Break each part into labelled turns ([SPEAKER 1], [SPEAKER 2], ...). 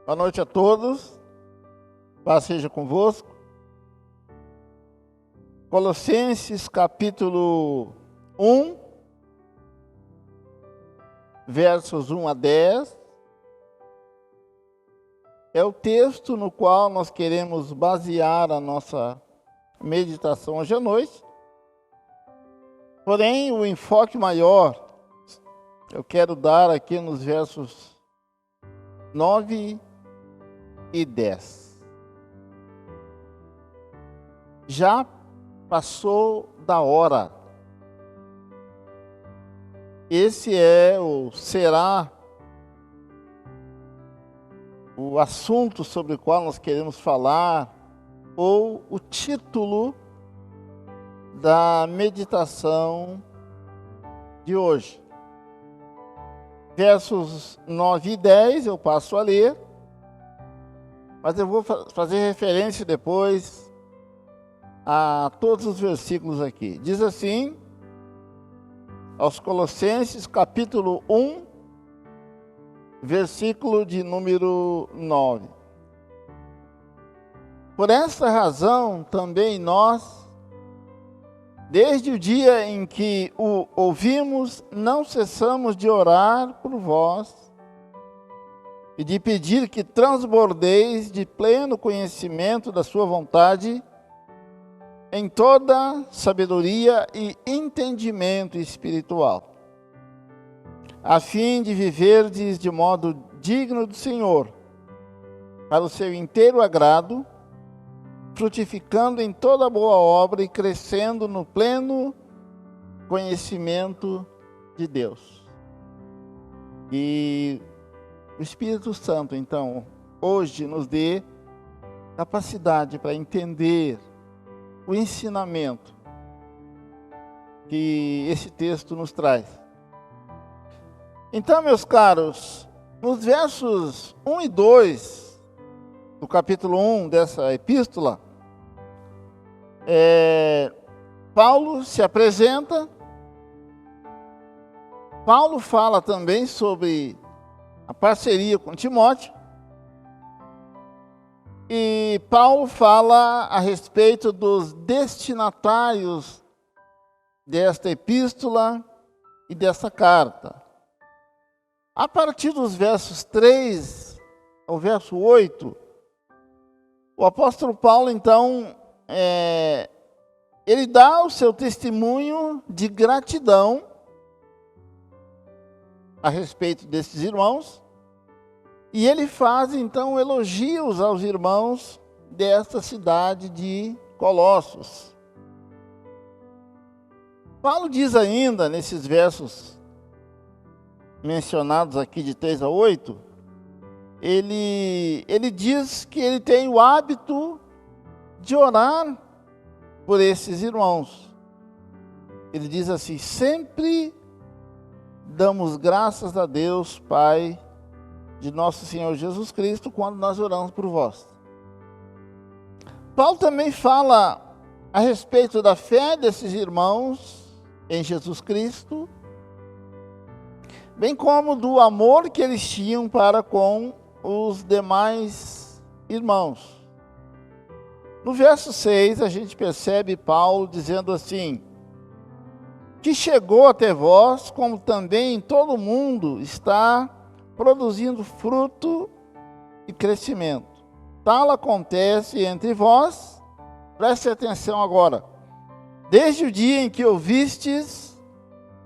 [SPEAKER 1] Boa noite a todos, paz seja convosco. Colossenses capítulo 1, versos 1 a 10, é o texto no qual nós queremos basear a nossa meditação hoje à noite. Porém, o enfoque maior eu quero dar aqui nos versos 9 e 10. Já passou da hora. Esse é ou será o assunto sobre o qual nós queremos falar, ou o título da meditação de hoje. Versos 9 e 10 eu passo a ler, mas eu vou fazer referência depois a todos os versículos aqui. Diz assim, aos Colossenses, capítulo 1, versículo de número 9. Por esta razão, também nós, desde o dia em que o ouvimos, não cessamos de orar por vós e de pedir que transbordeis de pleno conhecimento da sua vontade em toda sabedoria e entendimento espiritual, a fim de viverdes de modo digno do Senhor, para o seu inteiro agrado, frutificando em toda boa obra e crescendo no pleno conhecimento de Deus. E o Espírito Santo, então, hoje nos dê capacidade para entender o ensinamento que esse texto nos traz. Então, meus caros, nos versos 1 e 2 do capítulo 1 dessa epístola, Paulo se apresenta. Paulo fala também sobre a parceria com Timóteo. E Paulo fala a respeito dos destinatários desta epístola e dessa carta. A partir dos versos 3 ao verso 8, o apóstolo Paulo, então, ele dá o seu testemunho de gratidão a respeito desses irmãos, e ele faz, então, elogios aos irmãos desta cidade de Colossos. Paulo diz ainda, nesses versos mencionados aqui de 3 a 8, ele diz que ele tem o hábito de orar por esses irmãos. Ele diz assim: sempre damos graças a Deus, Pai de nosso Senhor Jesus Cristo, quando nós oramos por vós. Paulo também fala a respeito da fé desses irmãos em Jesus Cristo, bem como do amor que eles tinham para com os demais irmãos. No verso 6, a gente percebe Paulo dizendo assim: que chegou até vós, como também todo mundo está produzindo fruto e crescimento. Tal acontece entre vós, preste atenção agora, desde o dia em que ouvistes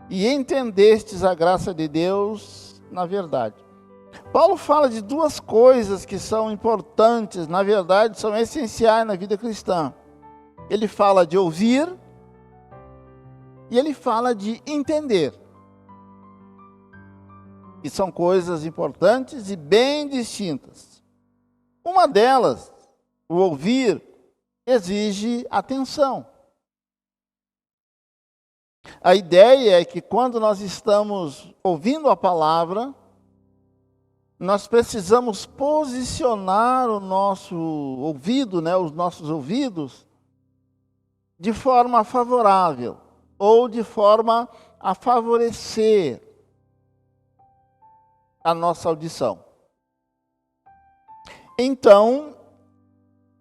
[SPEAKER 1] e entendestes a graça de Deus na verdade. Paulo fala de duas coisas que são importantes, na verdade são essenciais na vida cristã. Ele fala de ouvir e ele fala de entender. E são coisas importantes e bem distintas. Uma delas, o ouvir, exige atenção. A ideia é que quando nós estamos ouvindo a palavra, nós precisamos posicionar o nosso ouvido, os nossos ouvidos, de forma favorável ou de forma a favorecer a nossa audição. Então,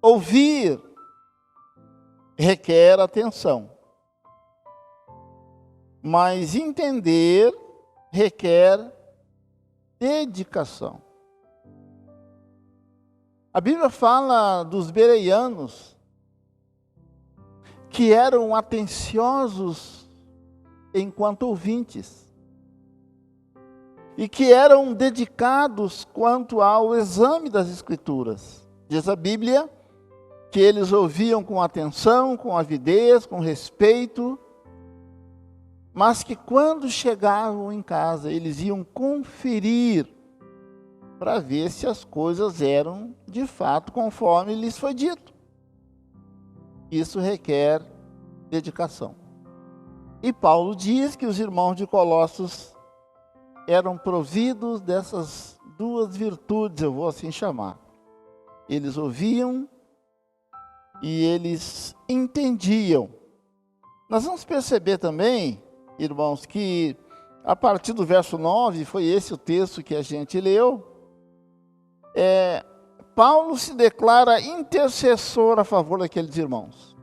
[SPEAKER 1] ouvir requer atenção, mas entender requer dedicação. A Bíblia fala dos bereanos, que eram atenciosos enquanto ouvintes, e que eram dedicados quanto ao exame das Escrituras. Diz a Bíblia que eles ouviam com atenção, com avidez, com respeito, mas que quando chegavam em casa, eles iam conferir para ver se as coisas eram de fato conforme lhes foi dito. Isso requer dedicação. E Paulo diz que os irmãos de Colossos eram providos dessas duas virtudes, eu vou assim chamar. Eles ouviam e eles entendiam. Nós vamos perceber também, irmãos, que a partir do verso 9, foi esse o texto que a gente leu, Paulo se declara intercessor a favor daqueles irmãos.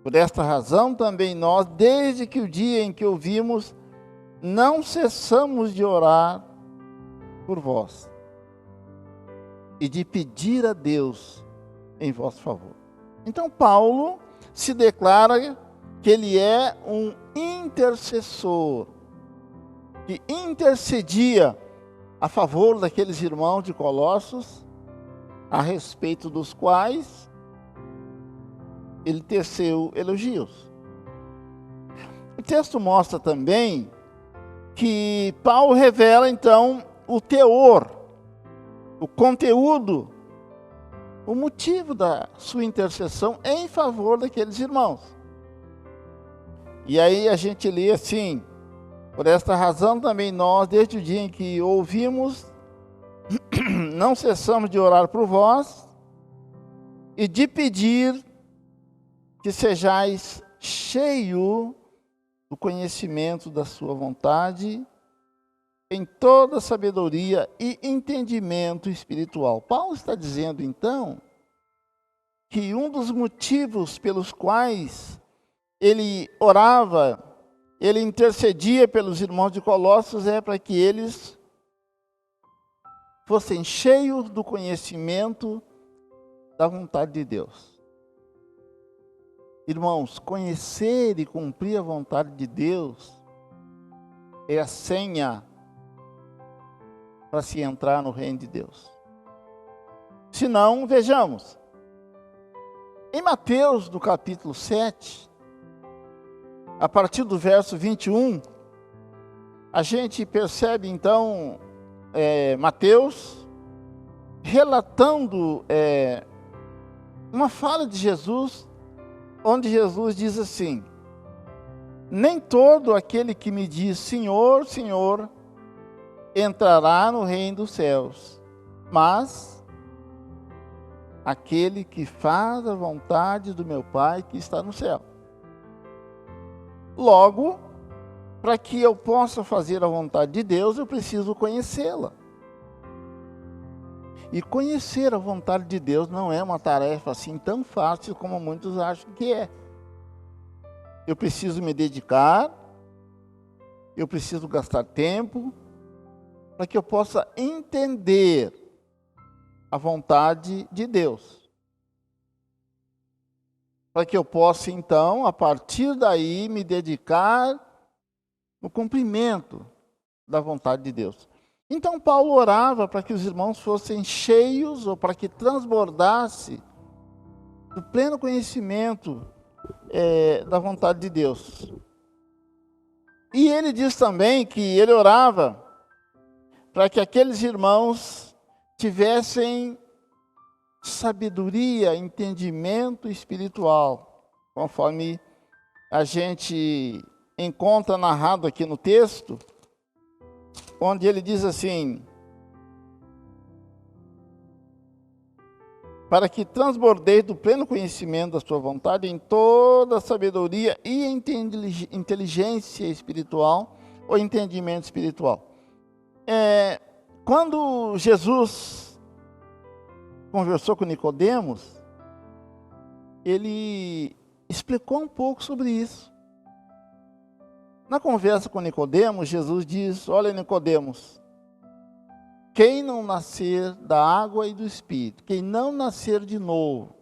[SPEAKER 1] Por esta razão também nós, desde que o dia em que ouvimos, não cessamos de orar por vós e de pedir a Deus em vosso favor. Então Paulo se declara que ele é um intercessor, que intercedia a favor daqueles irmãos de Colossos, a respeito dos quais ele teceu elogios. O texto mostra também que Paulo revela então o teor, o conteúdo, o motivo da sua intercessão em favor daqueles irmãos. E aí a gente lê assim: por esta razão também nós, desde o dia em que ouvimos, não cessamos de orar por vós e de pedir que sejais cheio do conhecimento da sua vontade, em toda sabedoria e entendimento espiritual. Paulo está dizendo então que um dos motivos pelos quais ele orava, ele intercedia pelos irmãos de Colossos, é para que eles fossem cheios do conhecimento da vontade de Deus. Irmãos, conhecer e cumprir a vontade de Deus é a senha para se entrar no reino de Deus. Se não, vejamos. Em Mateus, no capítulo 7, a partir do verso 21, a gente percebe então Mateus relatando uma fala de Jesus, onde Jesus diz assim: nem todo aquele que me diz Senhor, Senhor, entrará no reino dos céus, mas aquele que faz a vontade do meu Pai que está no céu. Logo, para que eu possa fazer a vontade de Deus, eu preciso conhecê-la. E conhecer a vontade de Deus não é uma tarefa assim tão fácil como muitos acham que é. Eu preciso me dedicar, eu preciso gastar tempo, para que eu possa entender a vontade de Deus. Para que eu possa, então, a partir daí, me dedicar no cumprimento da vontade de Deus. Então, Paulo orava para que os irmãos fossem cheios, ou para que transbordasse do pleno conhecimento da vontade de Deus. E ele diz também que ele orava para que aqueles irmãos tivessem sabedoria, entendimento espiritual, conforme a gente encontra narrado aqui no texto, onde ele diz assim: para que transbordeis do pleno conhecimento da sua vontade em toda sabedoria e inteligência espiritual, ou entendimento espiritual. Quando Jesus conversou com Nicodemos, ele explicou um pouco sobre isso. Na conversa com Nicodemos, Jesus diz: olha, Nicodemos, quem não nascer da água e do Espírito, quem não nascer de novo,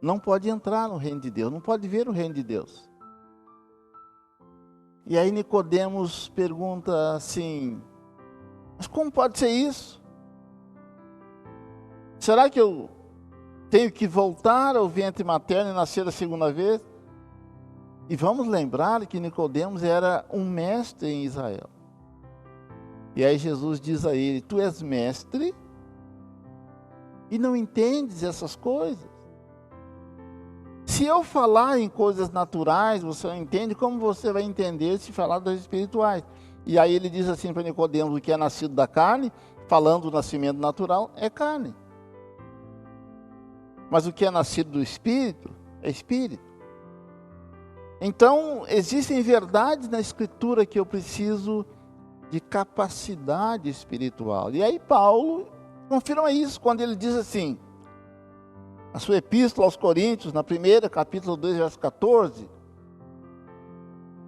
[SPEAKER 1] não pode entrar no reino de Deus, não pode ver o reino de Deus. E aí Nicodemos pergunta assim: mas como pode ser isso? Será que eu tenho que voltar ao ventre materno e nascer a segunda vez? E vamos lembrar que Nicodemos era um mestre em Israel. E aí Jesus diz a ele: tu és mestre e não entendes essas coisas? Se eu falar em coisas naturais, você não entende, como você vai entender se falar das espirituais? E aí ele diz assim para Nicodemos: o que é nascido da carne, falando do nascimento natural, é carne. Mas o que é nascido do Espírito, é Espírito. Então, existem verdades na Escritura que eu preciso de capacidade espiritual. E aí Paulo confirma isso quando ele diz assim, na sua epístola aos Coríntios, na primeira, capítulo 2, verso 14,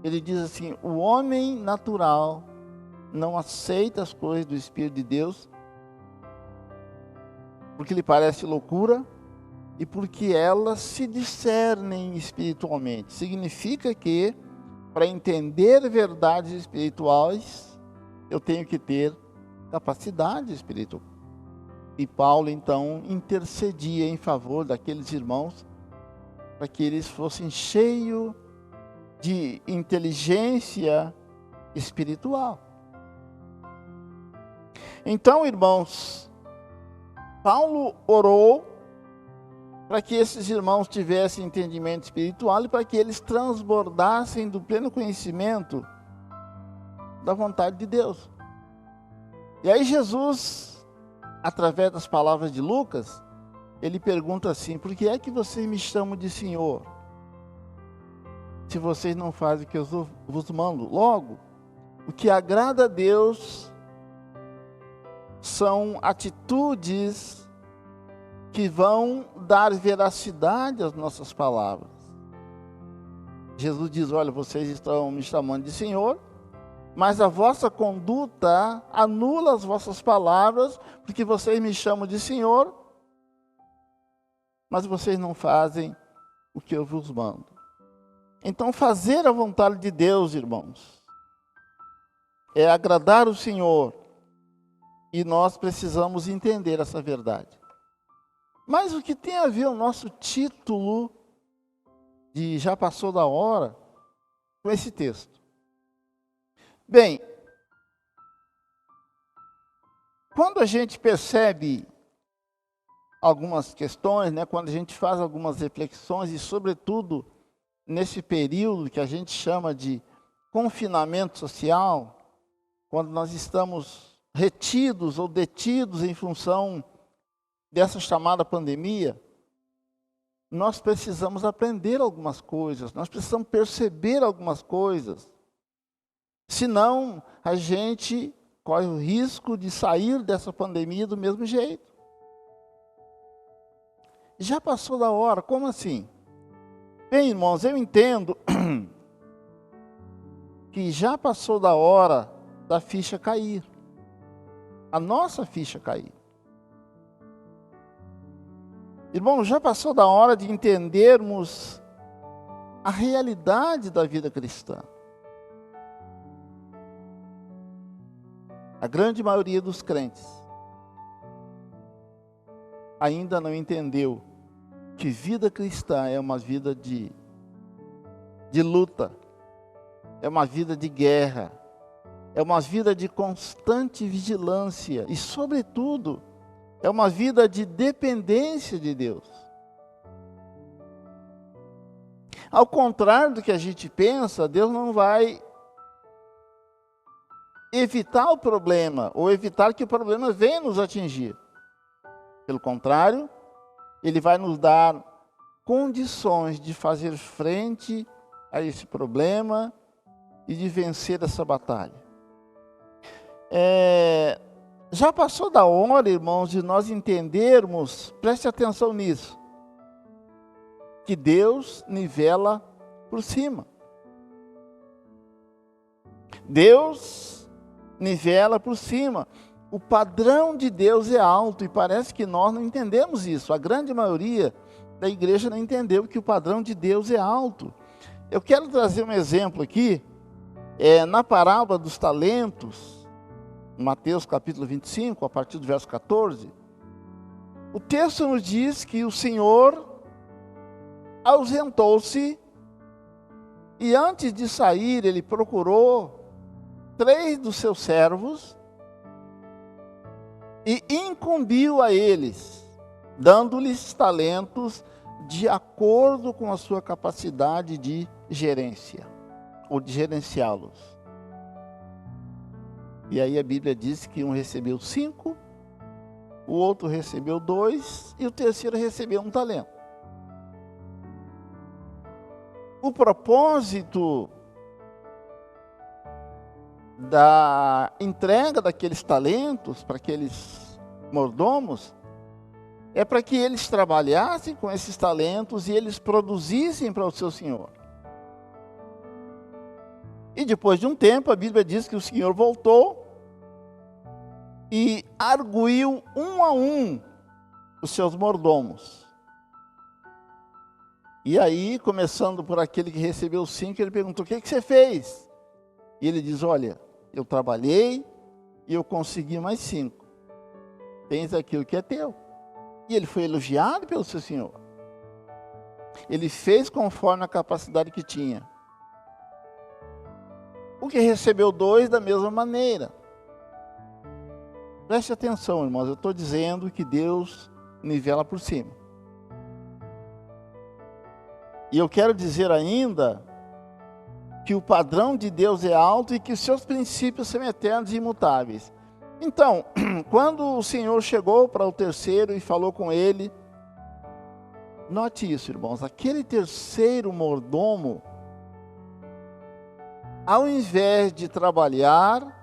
[SPEAKER 1] ele diz assim: o homem natural não aceita as coisas do Espírito de Deus, porque lhe parece loucura, e porque elas se discernem espiritualmente. Significa que, para entender verdades espirituais, eu tenho que ter capacidade espiritual. E Paulo, então, intercedia em favor daqueles irmãos, para que eles fossem cheios de inteligência espiritual. Então, irmãos, Paulo orou para que esses irmãos tivessem entendimento espiritual e para que eles transbordassem do pleno conhecimento da vontade de Deus. E aí Jesus, através das palavras de Lucas, ele pergunta assim: por que é que vocês me chamam de Senhor, se vocês não fazem o que eu vos mando? Logo, o que agrada a Deus são atitudes que vão dar veracidade às nossas palavras. Jesus diz: olha, vocês estão me chamando de Senhor, mas a vossa conduta anula as vossas palavras, porque vocês me chamam de Senhor, mas vocês não fazem o que eu vos mando. Então, fazer a vontade de Deus, irmãos, é agradar o Senhor, e nós precisamos entender essa verdade. Mas o que tem a ver o nosso título de Já Passou da Hora com esse texto? Bem, quando a gente percebe algumas questões, quando a gente faz algumas reflexões, e sobretudo nesse período que a gente chama de confinamento social, quando nós estamos retidos ou detidos em função dessa chamada pandemia, nós precisamos aprender algumas coisas, nós precisamos perceber algumas coisas. Senão, a gente corre o risco de sair dessa pandemia do mesmo jeito. Já passou da hora, como assim? Bem, irmãos, eu entendo que já passou da hora da ficha cair. A nossa ficha cair. Irmãos, já passou da hora de entendermos a realidade da vida cristã. A grande maioria dos crentes ainda não entendeu que vida cristã é uma vida de luta, é uma vida de guerra, é uma vida de constante vigilância e, sobretudo, é uma vida de dependência de Deus. Ao contrário do que a gente pensa, Deus não vai evitar o problema, ou evitar que o problema venha nos atingir. Pelo contrário, Ele vai nos dar condições de fazer frente a esse problema e de vencer essa batalha. Já passou da hora, irmãos, de nós entendermos, preste atenção nisso, que Deus nivela por cima. Deus nivela por cima. O padrão de Deus é alto e parece que nós não entendemos isso. A grande maioria da igreja não entendeu que o padrão de Deus é alto. Eu quero trazer um exemplo aqui, na parábola dos talentos, Mateus capítulo 25, a partir do verso 14. O texto nos diz que o Senhor ausentou-se e antes de sair ele procurou 3 dos seus servos e incumbiu a eles, dando-lhes talentos de acordo com a sua capacidade de gerência, ou de gerenciá-los. E aí a Bíblia diz que um recebeu 5, o outro recebeu 2 e o terceiro recebeu 1 talento. O propósito da entrega daqueles talentos para aqueles mordomos é para que eles trabalhassem com esses talentos e eles produzissem para o seu senhor. E depois de um tempo, a Bíblia diz que o senhor voltou e arguiu um a um os seus mordomos. E aí, começando por aquele que recebeu 5, ele perguntou: o que você fez? E ele diz: olha, eu trabalhei e eu consegui mais 5. Tens aquilo que é teu. E ele foi elogiado pelo seu senhor. Ele fez conforme a capacidade que tinha. O que recebeu 2 da mesma maneira. Preste atenção, irmãos, eu estou dizendo que Deus nivela por cima. E eu quero dizer ainda que o padrão de Deus é alto e que os seus princípios são eternos e imutáveis. Então, quando o Senhor chegou para o terceiro e falou com ele, note isso, irmãos, aquele terceiro mordomo, ao invés de trabalhar,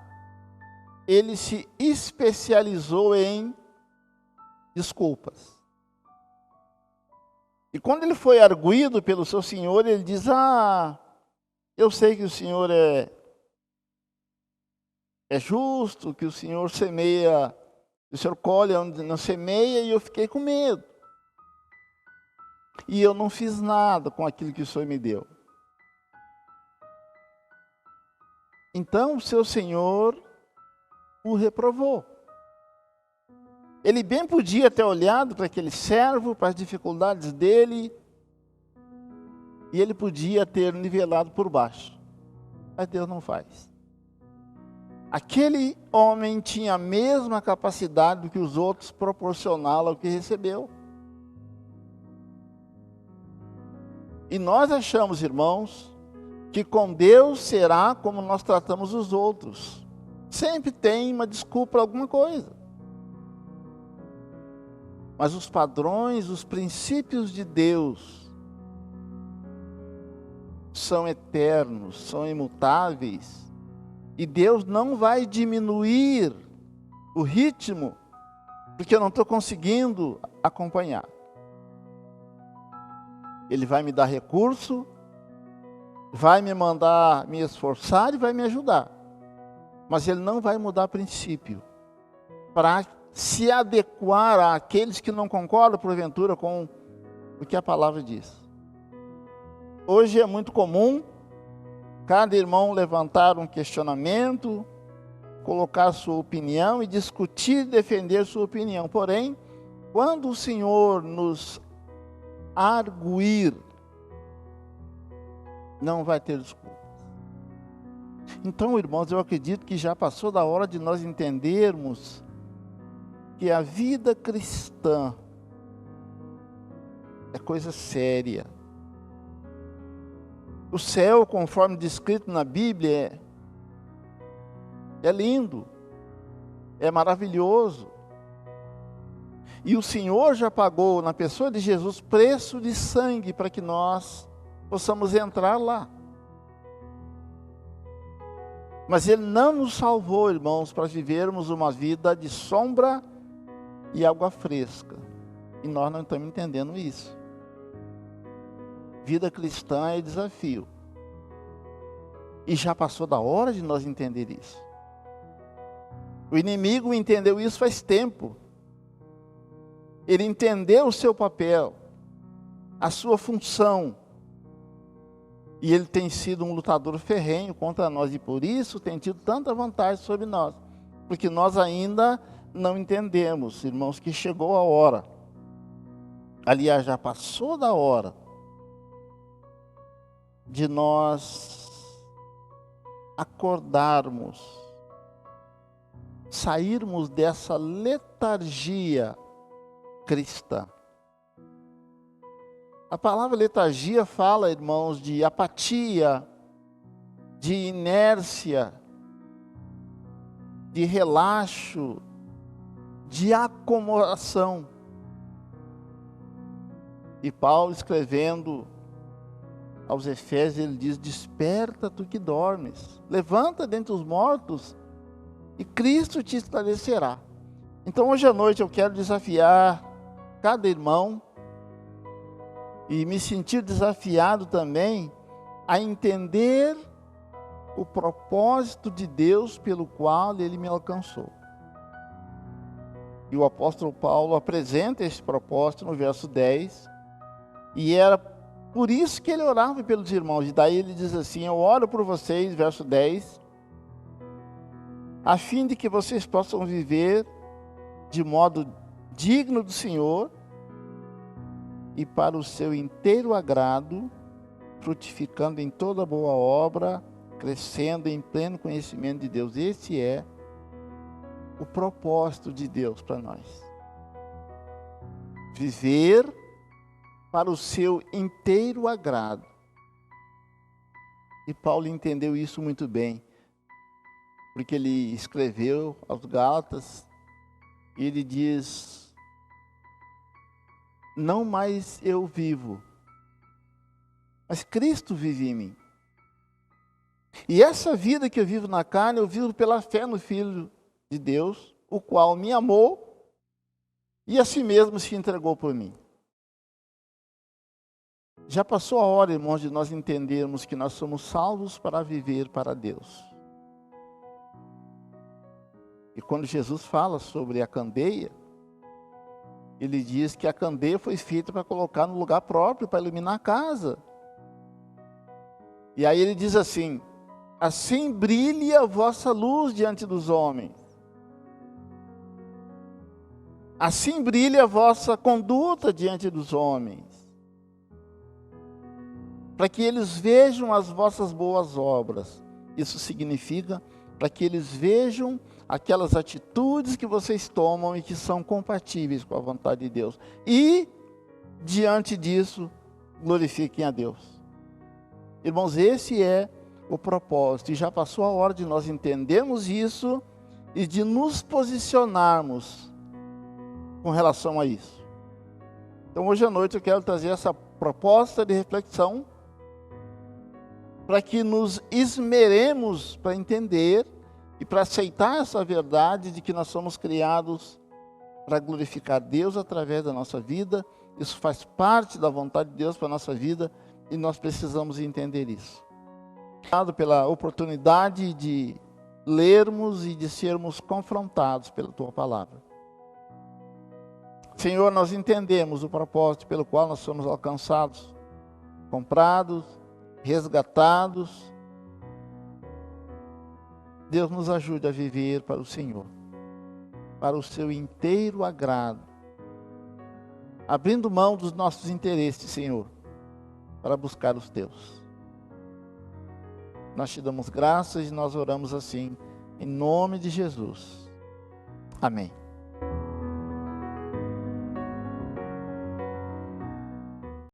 [SPEAKER 1] ele se especializou em desculpas. E quando ele foi arguido pelo seu senhor, ele diz: eu sei que o senhor é justo, que o senhor semeia, o senhor colhe onde não semeia, e eu fiquei com medo. E eu não fiz nada com aquilo que o senhor me deu. Então o seu senhor o reprovou. Ele bem podia ter olhado para aquele servo, para as dificuldades dele, e ele podia ter nivelado por baixo. Mas Deus não faz. Aquele homem tinha a mesma capacidade do que os outros proporcional ao que recebeu. E nós achamos, irmãos, que com Deus será como nós tratamos os outros. Sempre tem uma desculpa para alguma coisa. Mas os padrões, os princípios de Deus são eternos, são imutáveis. E Deus não vai diminuir o ritmo, porque eu não estou conseguindo acompanhar. Ele vai me dar recurso, vai me mandar me esforçar e vai me ajudar. Mas Ele não vai mudar princípio para se adequar àqueles que não concordam, porventura, com o que a palavra diz. Hoje é muito comum cada irmão levantar um questionamento, colocar sua opinião e discutir e defender sua opinião. Porém, quando o Senhor nos arguir, não vai ter desculpa. Então, irmãos, eu acredito que já passou da hora de nós entendermos que a vida cristã é coisa séria. O céu, conforme descrito na Bíblia, é lindo, é maravilhoso. E o Senhor já pagou, na pessoa de Jesus, preço de sangue para que nós possamos entrar lá. Mas Ele não nos salvou, irmãos, para vivermos uma vida de sombra e água fresca. E nós não estamos entendendo isso. Vida cristã é desafio. E já passou da hora de nós entender isso. O inimigo entendeu isso faz tempo. Ele entendeu o seu papel, a sua função. E ele tem sido um lutador ferrenho contra nós. E por isso tem tido tanta vantagem sobre nós. Porque nós ainda não entendemos, irmãos, que chegou a hora. Aliás, já passou da hora de nós acordarmos, sairmos dessa letargia cristã. A palavra letargia fala, irmãos, de apatia, de inércia, de relaxo, de acomodação. E Paulo, escrevendo aos Efésios, ele diz: desperta tu que dormes, levanta dentre os mortos e Cristo te esclarecerá. Então hoje à noite eu quero desafiar cada irmão e me sentir desafiado também a entender o propósito de Deus pelo qual Ele me alcançou. E o apóstolo Paulo apresenta esse propósito no verso 10, e era por isso que ele orava pelos irmãos. E daí ele diz assim: eu oro por vocês, verso 10, a fim de que vocês possam viver de modo digno do Senhor e para o seu inteiro agrado, frutificando em toda boa obra, crescendo em pleno conhecimento de Deus. Esse é o propósito de Deus para nós. Viver para o seu inteiro agrado. E Paulo entendeu isso muito bem, porque ele escreveu aos Gálatas, e ele diz: não mais eu vivo, mas Cristo vive em mim. E essa vida que eu vivo na carne, eu vivo pela fé no Filho de Deus, o qual me amou e a si mesmo se entregou por mim. Já passou a hora, irmãos, de nós entendermos que nós somos salvos para viver para Deus. E quando Jesus fala sobre a candeia, ele diz que a candeia foi feita para colocar no lugar próprio, para iluminar a casa. E aí ele diz assim: assim brilhe a vossa luz diante dos homens. Assim brilhe a vossa conduta diante dos homens, para que eles vejam as vossas boas obras. Isso significa para que eles vejam aquelas atitudes que vocês tomam e que são compatíveis com a vontade de Deus. E, diante disso, glorifiquem a Deus. Irmãos, esse é o propósito. E já passou a hora de nós entendermos isso e de nos posicionarmos com relação a isso. Então, hoje à noite eu quero trazer essa proposta de reflexão para que nos esmeremos para entender e para aceitar essa verdade de que nós somos criados para glorificar Deus através da nossa vida. Isso faz parte da vontade de Deus para a nossa vida e nós precisamos entender isso. Obrigado pela oportunidade de lermos e de sermos confrontados pela Tua Palavra. Senhor, nós entendemos o propósito pelo qual nós somos alcançados, comprados, resgatados. Deus nos ajude a viver para o Senhor, para o seu inteiro agrado, abrindo mão dos nossos interesses, Senhor, para buscar os teus. Nós te damos graças e nós oramos assim, em nome de Jesus. Amém.